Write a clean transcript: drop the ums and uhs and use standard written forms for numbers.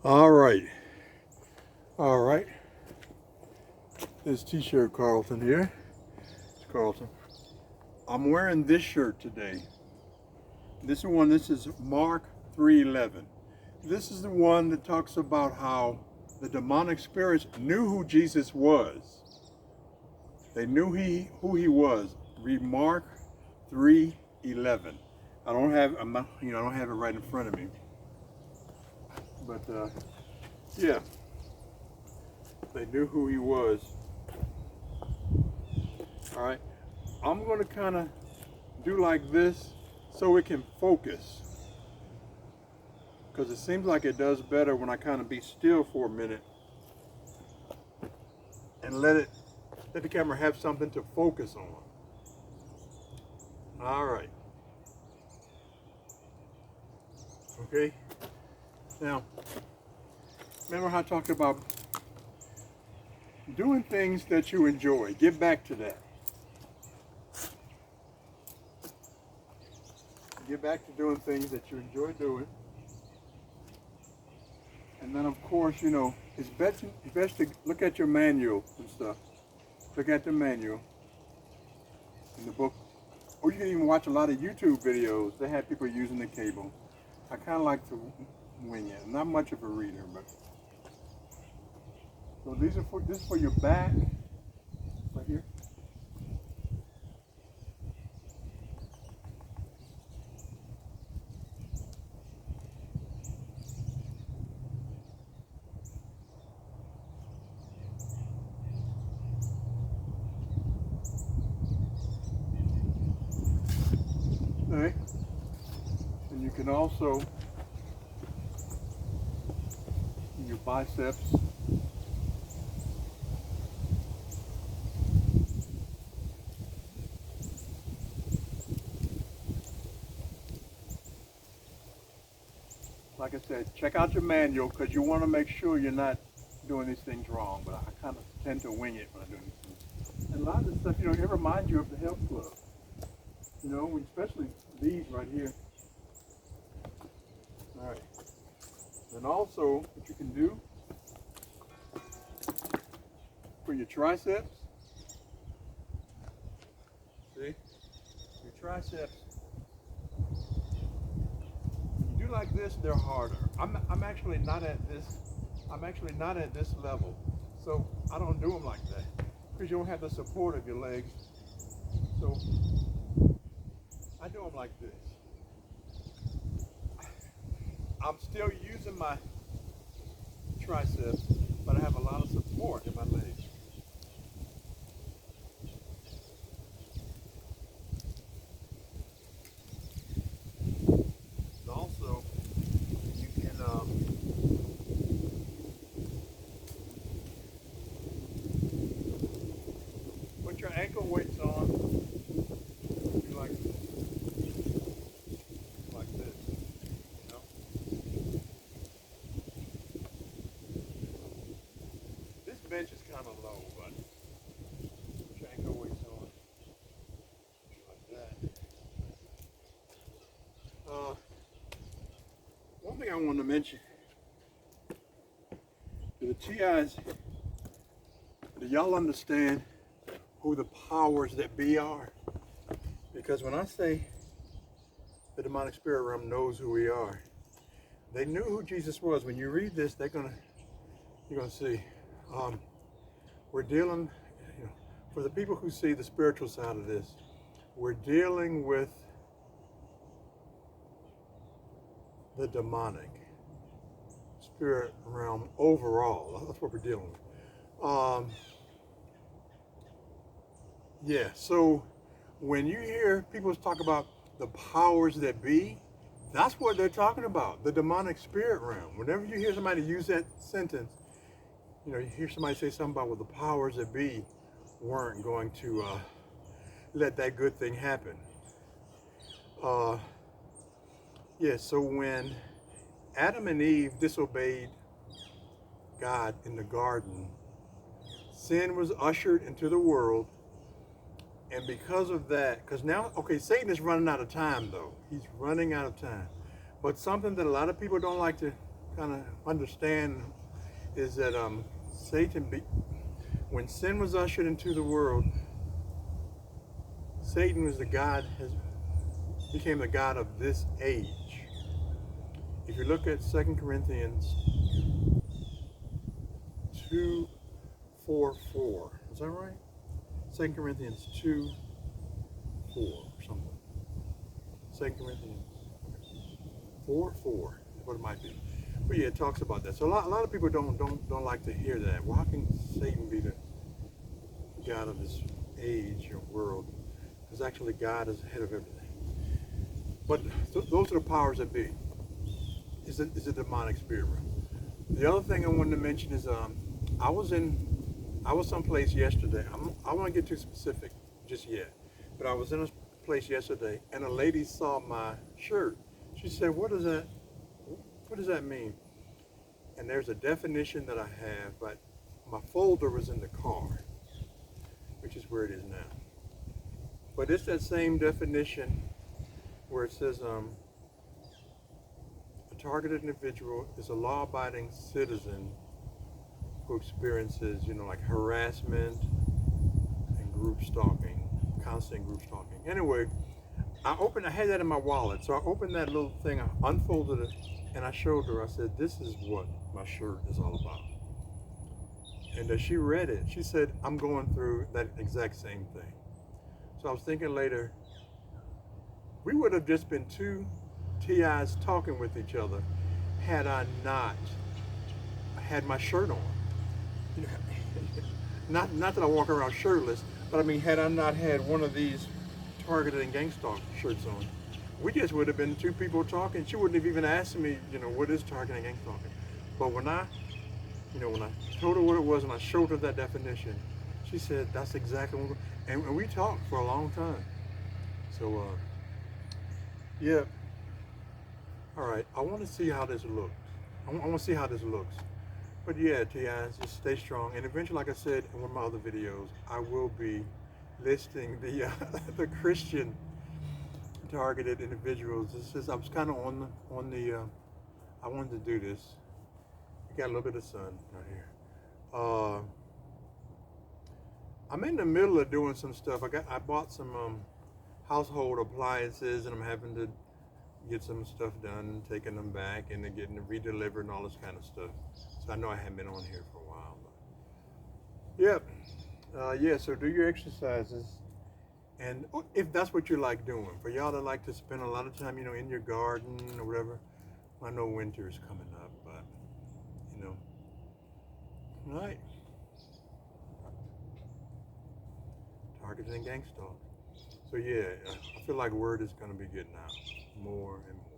All right, all right. This T-shirt Carlton here. It's Carlton. I'm wearing this shirt today. This one. This is Mark 3:11. This is the one that talks about how the demonic spirits knew who Jesus was. They knew who he was. Read Mark 3:11. I don't have I don't have it right in front of me. But yeah, they knew who he was. All right, I'm going to kind of do like this so it can focus, because it seems like it does better when I kind of be still for a minute and let the camera have something to focus on. All right. Okay. Now, remember how I talked about doing things that you enjoy? Get back to that. Get back to doing things that you enjoy doing. And then, of course, it's best to look at your manual and stuff. Look at the manual in the book. Or you can even watch a lot of YouTube videos. They have people using the cable. I kind of like to wing it. Not much of a reader, but. So this is for your back, right here. All right. And you can also, in your biceps, like I said, check out your manual, because you want to make sure you're not doing these things wrong. But I kind of tend to wing it when I do these things. And a lot of this stuff, it reminds you of the health club. Especially these right here. All right. And also, what you can do for your triceps, see, your triceps, you do like this, they're harder. I'm actually not at this level, so I don't do them like that, because you don't have the support of your legs. So I do them like this. I'm still using my triceps, but I have a lot of support in my legs. And also, you can put your ankle weights on. Do like this. This bench is kind of low, but put your ankle weights on like that. One thing I wanted to mention, to the TIs, do y'all understand who the powers that be are? Because when I say the demonic spirit realm knows who we are, they knew who Jesus was. When you read this, you're gonna see. We're dealing, for the people who see the spiritual side of this, we're dealing with the demonic spirit realm overall. That's what we're dealing with. Yeah, so when you hear people talk about the powers that be, that's what they're talking about, the demonic spirit realm. Whenever you hear somebody use that sentence, you hear somebody say something about, well, the powers that be weren't going to let that good thing happen. Yeah, so when Adam and Eve disobeyed God in the garden, sin was ushered into the world. And because of that, because now, okay, Satan is running out of time, though. He's running out of time. But something that a lot of people don't like to kind of understand is that when sin was ushered into the world, Satan was became the god of this age. If you look at 2 Corinthians 2:4, is that right? 2 Corinthians 2:4 or something. 2 Corinthians 4:4, what it might be. But yeah, it talks about that. So a lot of people don't like to hear that. Well, how can Satan be the god of this age or world? Because actually God is the head of everything. But those are the powers that be. Is a demonic spirit realm. The other thing I wanted to mention is I was someplace yesterday. I won't get too specific just yet, but I was in a place yesterday, and a lady saw my shirt. She said, "What does that mean?" And there's a definition that I have, but my folder was in the car, which is where it is now. But it's that same definition where it says a targeted individual is a law-abiding citizen who experiences, like harassment and group stalking, constant group stalking. Anyway, I had that in my wallet, so I opened that little thing, I unfolded it, and I showed her. I said, "This is what my shirt is all about." And as she read it, she said, "I'm going through that exact same thing." So I was thinking later, we would have just been two TIs talking with each other had I not had my shirt on. Not that I walk around shirtless, but I mean, had I not had one of these targeted and gang stalk shirts on, we just would have been two people talking. She wouldn't have even asked me, what is targeted and gang stalking. But when I told her what it was and I showed her that definition, she said, "That's exactly what." And we talked for a long time. So, yeah. All right. I want to see how this looks. I want to see how this looks. But yeah, TIs, just stay strong. And eventually, like I said in one of my other videos, I will be listing the the Christian targeted individuals. I was kind of on the. I wanted to do this. We got a little bit of sun right here. I'm in the middle of doing some stuff. I bought some household appliances, and I'm having to get some stuff done, taking them back, and then getting them redelivered and all this kind of stuff. So I know I haven't been on here for a while, but yeah. So do your exercises, and if that's what you like doing. For y'all that like to spend a lot of time, in your garden or whatever. I know winter is coming up, but all right. Targeted and gang stalk. So yeah, I feel like word is going to be getting out more and more.